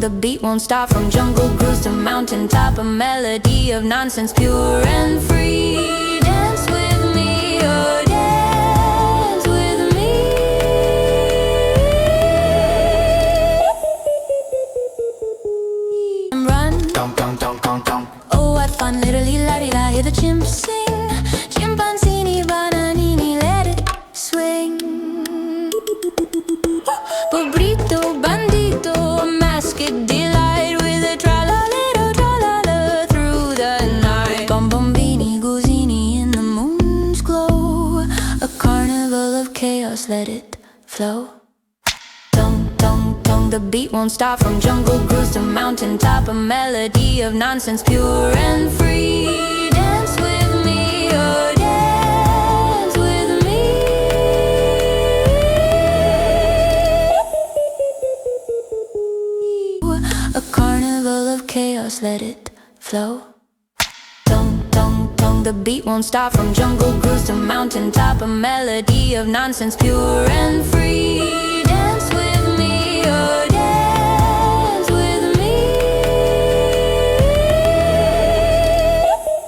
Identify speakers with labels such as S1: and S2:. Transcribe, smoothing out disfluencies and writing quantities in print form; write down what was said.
S1: the beat won't stop. From jungle grooves to mountain top, a melody of nonsense, pure and free. Dance with me, oh dance with me. Run,
S2: Dong dong dong dong dong.
S1: oh what fun, literally la-di-da, hear the chimps sing. Chimpanzini, bananini, let it swing. Bombardiro, bandito, a masked delight with a tra-la-li-do, tra-la-la through the night. Bombini, goozini in the moon's glow, a carnival of chaos, let it flow. Dong, dong, dong, the beat won't stop. From jungle grooves to mountain top, a melody of nonsense, pure and free. Dance with me, oh dance with me. A carnival of chaos, let it flow. Dong, dong, dong, the beat won't stop. From jungle grooves to mountain top, a melody of nonsense, pure and free.